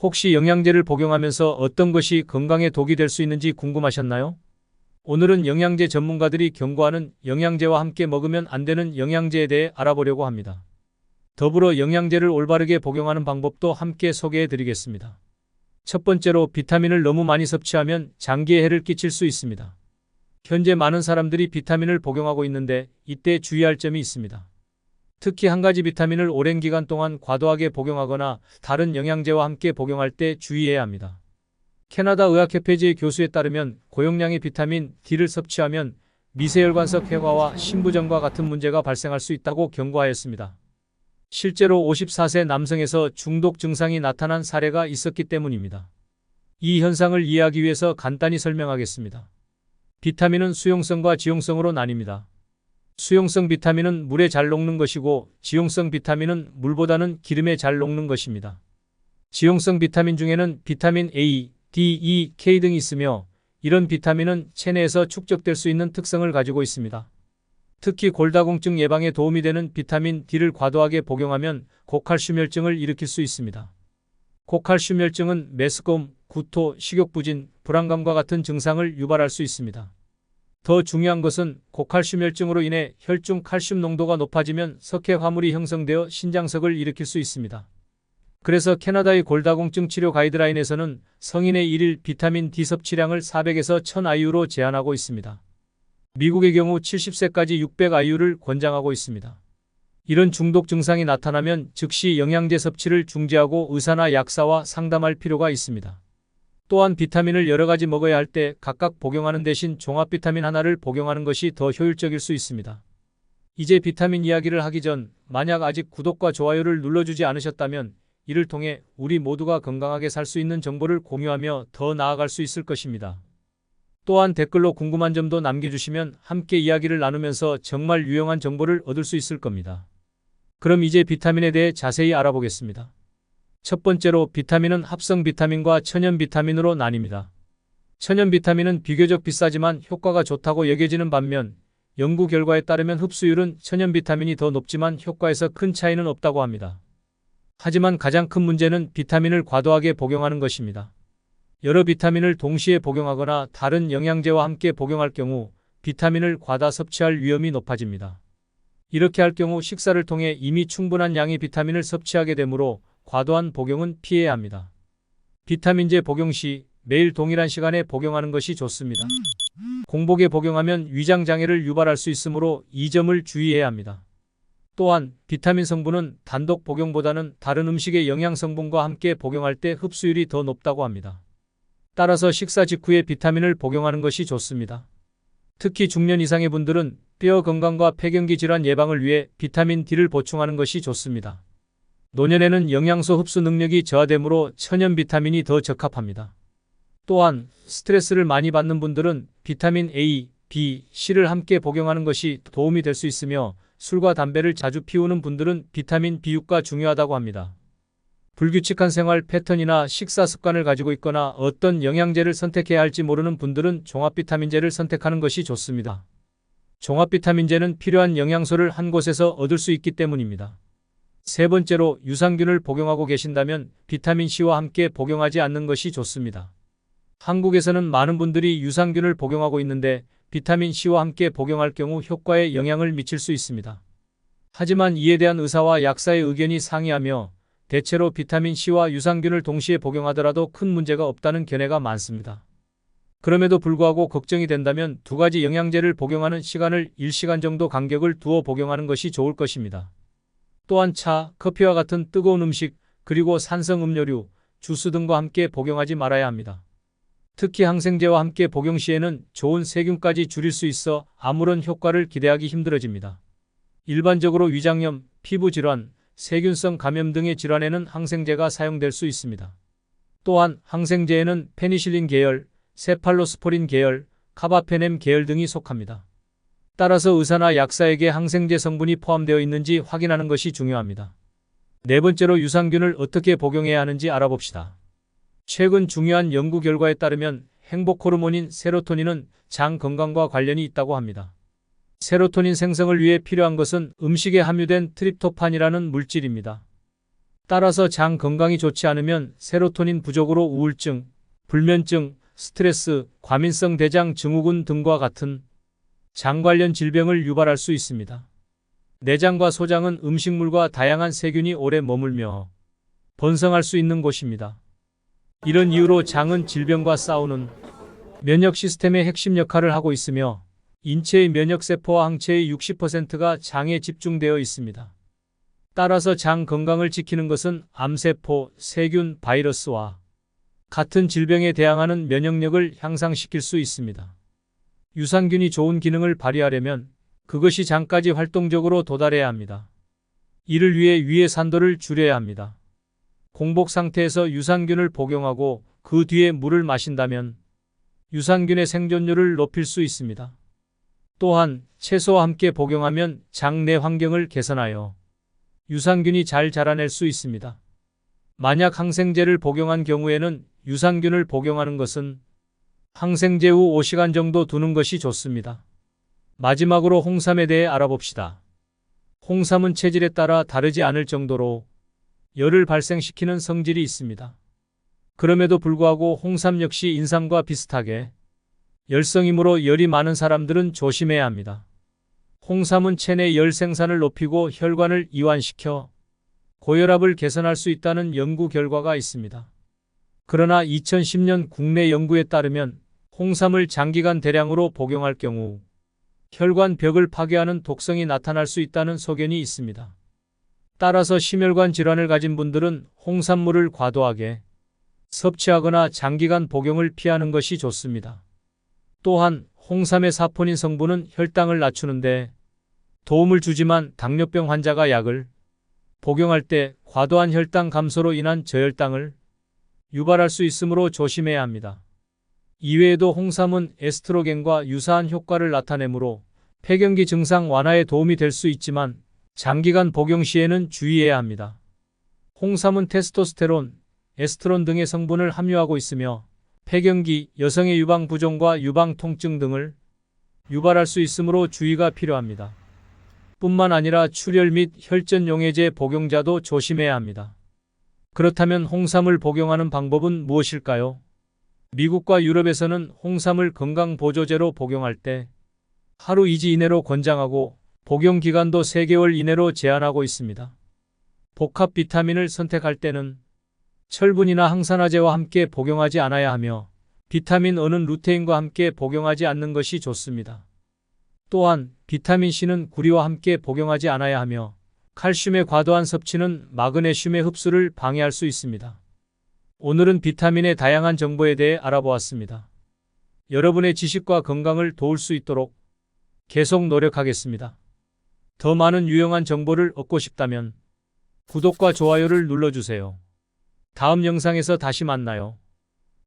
혹시 영양제를 복용하면서 어떤 것이 건강에 독이 될 수 있는지 궁금하셨나요? 오늘은 영양제 전문가들이 경고하는 영양제와 함께 먹으면 안 되는 영양제에 대해 알아보려고 합니다. 더불어 영양제를 올바르게 복용하는 방법도 함께 소개해 드리겠습니다. 첫 번째로 비타민을 너무 많이 섭취하면 장기에 해를 끼칠 수 있습니다. 현재 많은 사람들이 비타민을 복용하고 있는데 이때 주의할 점이 있습니다. 특히 한 가지 비타민을 오랜 기간 동안 과도하게 복용하거나 다른 영양제와 함께 복용할 때 주의해야 합니다. 캐나다 의학협회지의 교수에 따르면 고용량의 비타민 D를 섭취하면 미세혈관성 폐화와 심부전과 같은 문제가 발생할 수 있다고 경고하였습니다. 실제로 54세 남성에서 중독 증상이 나타난 사례가 있었기 때문입니다. 이 현상을 이해하기 위해서 간단히 설명하겠습니다. 비타민은 수용성과 지용성으로 나뉩니다. 수용성 비타민은 물에 잘 녹는 것이고 지용성 비타민은 물보다는 기름에 잘 녹는 것입니다. 지용성 비타민 중에는 비타민 A, D, E, K 등이 있으며 이런 비타민은 체내에서 축적될 수 있는 특성을 가지고 있습니다. 특히 골다공증 예방에 도움이 되는 비타민 D를 과도하게 복용하면 고칼슘혈증을 일으킬 수 있습니다. 고칼슘혈증은 메스꺼움, 구토, 식욕부진, 불안감과 같은 증상을 유발할 수 있습니다. 더 중요한 것은 고칼슘혈증으로 인해 혈중 칼슘 농도가 높아지면 석회 화물이 형성되어 신장석을 일으킬 수 있습니다. 그래서 캐나다의 골다공증 치료 가이드라인에서는 성인의 1일 비타민 D 섭취량을 400에서 1000IU로 제한하고 있습니다. 미국의 경우 70세까지 600IU를 권장하고 있습니다. 이런 중독 증상이 나타나면 즉시 영양제 섭취를 중지하고 의사나 약사와 상담할 필요가 있습니다. 또한 비타민을 여러 가지 먹어야 할 때 각각 복용하는 대신 종합 비타민 하나를 복용하는 것이 더 효율적일 수 있습니다. 이제 비타민 이야기를 하기 전 만약 아직 구독과 좋아요를 눌러주지 않으셨다면 이를 통해 우리 모두가 건강하게 살 수 있는 정보를 공유하며 더 나아갈 수 있을 것입니다. 또한 댓글로 궁금한 점도 남겨주시면 함께 이야기를 나누면서 정말 유용한 정보를 얻을 수 있을 겁니다. 그럼 이제 비타민에 대해 자세히 알아보겠습니다. 첫 번째로 비타민은 합성 비타민과 천연 비타민으로 나뉩니다. 천연 비타민은 비교적 비싸지만 효과가 좋다고 여겨지는 반면 연구 결과에 따르면 흡수율은 천연 비타민이 더 높지만 효과에서 큰 차이는 없다고 합니다. 하지만 가장 큰 문제는 비타민을 과도하게 복용하는 것입니다. 여러 비타민을 동시에 복용하거나 다른 영양제와 함께 복용할 경우 비타민을 과다 섭취할 위험이 높아집니다. 이렇게 할 경우 식사를 통해 이미 충분한 양의 비타민을 섭취하게 되므로 과도한 복용은 피해야 합니다. 비타민제 복용 시 매일 동일한 시간에 복용하는 것이 좋습니다. 공복에 복용하면 위장장애를 유발할 수 있으므로 이 점을 주의해야 합니다. 또한 비타민 성분은 단독 복용보다는 다른 음식의 영양 성분과 함께 복용할 때 흡수율이 더 높다고 합니다. 따라서 식사 직후에 비타민을 복용하는 것이 좋습니다. 특히 중년 이상의 분들은 뼈 건강과 폐경기 질환 예방을 위해 비타민 D를 보충하는 것이 좋습니다. 노년에는 영양소 흡수 능력이 저하되므로 천연 비타민이 더 적합합니다. 또한 스트레스를 많이 받는 분들은 비타민 A, B, C를 함께 복용하는 것이 도움이 될 수 있으며 술과 담배를 자주 피우는 분들은 비타민 B6가 중요하다고 합니다. 불규칙한 생활 패턴이나 식사 습관을 가지고 있거나 어떤 영양제를 선택해야 할지 모르는 분들은 종합 비타민제를 선택하는 것이 좋습니다. 종합 비타민제는 필요한 영양소를 한 곳에서 얻을 수 있기 때문입니다. 세 번째로 유산균을 복용하고 계신다면 비타민C와 함께 복용하지 않는 것이 좋습니다. 한국에서는 많은 분들이 유산균을 복용하고 있는데 비타민C와 함께 복용할 경우 효과에 영향을 미칠 수 있습니다. 하지만 이에 대한 의사와 약사의 의견이 상이하며 대체로 비타민C와 유산균을 동시에 복용하더라도 큰 문제가 없다는 견해가 많습니다. 그럼에도 불구하고 걱정이 된다면 두 가지 영양제를 복용하는 시간을 1시간 정도 간격을 두어 복용하는 것이 좋을 것입니다. 또한 차, 커피와 같은 뜨거운 음식, 그리고 산성 음료류, 주스 등과 함께 복용하지 말아야 합니다. 특히 항생제와 함께 복용 시에는 좋은 세균까지 줄일 수 있어 아무런 효과를 기대하기 힘들어집니다. 일반적으로 위장염, 피부질환, 세균성 감염 등의 질환에는 항생제가 사용될 수 있습니다. 또한 항생제에는 페니실린 계열, 세팔로스포린 계열, 카바페넴 계열 등이 속합니다. 따라서 의사나 약사에게 항생제 성분이 포함되어 있는지 확인하는 것이 중요합니다. 네 번째로 유산균을 어떻게 복용해야 하는지 알아봅시다. 최근 중요한 연구 결과에 따르면 행복 호르몬인 세로토닌은 장 건강과 관련이 있다고 합니다. 세로토닌 생성을 위해 필요한 것은 음식에 함유된 트립토판이라는 물질입니다. 따라서 장 건강이 좋지 않으면 세로토닌 부족으로 우울증, 불면증, 스트레스, 과민성 대장 증후군 등과 같은 장 관련 질병을 유발할 수 있습니다. 내장과 소장은 음식물과 다양한 세균이 오래 머물며 번성할 수 있는 곳입니다. 이런 이유로 장은 질병과 싸우는 면역 시스템의 핵심 역할을 하고 있으며 인체의 면역세포와 항체의 60%가 장에 집중되어 있습니다. 따라서 장 건강을 지키는 것은 암세포, 세균, 바이러스와 같은 질병에 대항하는 면역력을 향상시킬 수 있습니다. 유산균이 좋은 기능을 발휘하려면 그것이 장까지 활동적으로 도달해야 합니다. 이를 위해 위의 산도를 줄여야 합니다. 공복 상태에서 유산균을 복용하고 그 뒤에 물을 마신다면 유산균의 생존율을 높일 수 있습니다. 또한 채소와 함께 복용하면 장 내 환경을 개선하여 유산균이 잘 자라낼 수 있습니다. 만약 항생제를 복용한 경우에는 유산균을 복용하는 것은 항생제 후 5시간 정도 두는 것이 좋습니다. 마지막으로 홍삼에 대해 알아봅시다. 홍삼은 체질에 따라 다르지 않을 정도로 열을 발생시키는 성질이 있습니다. 그럼에도 불구하고 홍삼 역시 인삼과 비슷하게 열성이므로 열이 많은 사람들은 조심해야 합니다. 홍삼은 체내 열 생산을 높이고 혈관을 이완시켜 고혈압을 개선할 수 있다는 연구 결과가 있습니다. 그러나 2010년 국내 연구에 따르면 홍삼을 장기간 대량으로 복용할 경우 혈관 벽을 파괴하는 독성이 나타날 수 있다는 소견이 있습니다. 따라서 심혈관 질환을 가진 분들은 홍삼물을 과도하게 섭취하거나 장기간 복용을 피하는 것이 좋습니다. 또한 홍삼의 사포닌 성분은 혈당을 낮추는데 도움을 주지만 당뇨병 환자가 약을 복용할 때 과도한 혈당 감소로 인한 저혈당을 유발할 수 있으므로 조심해야 합니다. 이외에도 홍삼은 에스트로겐과 유사한 효과를 나타내므로 폐경기 증상 완화에 도움이 될 수 있지만 장기간 복용 시에는 주의해야 합니다. 홍삼은 테스토스테론, 에스트론 등의 성분을 함유하고 있으며 폐경기, 여성의 유방 부종과 유방 통증 등을 유발할 수 있으므로 주의가 필요합니다. 뿐만 아니라 출혈 및 혈전 용해제 복용자도 조심해야 합니다. 그렇다면 홍삼을 복용하는 방법은 무엇일까요? 미국과 유럽에서는 홍삼을 건강보조제로 복용할 때 하루 2지 이내로 권장하고 복용 기간도 3개월 이내로 제한하고 있습니다. 복합 비타민을 선택할 때는 철분이나 항산화제와 함께 복용하지 않아야 하며 비타민 E는 루테인과 함께 복용하지 않는 것이 좋습니다. 또한 비타민C는 구리와 함께 복용하지 않아야 하며 칼슘의 과도한 섭취는 마그네슘의 흡수를 방해할 수 있습니다. 오늘은 비타민의 다양한 정보에 대해 알아보았습니다. 여러분의 지식과 건강을 도울 수 있도록 계속 노력하겠습니다. 더 많은 유용한 정보를 얻고 싶다면 구독과 좋아요를 눌러주세요. 다음 영상에서 다시 만나요.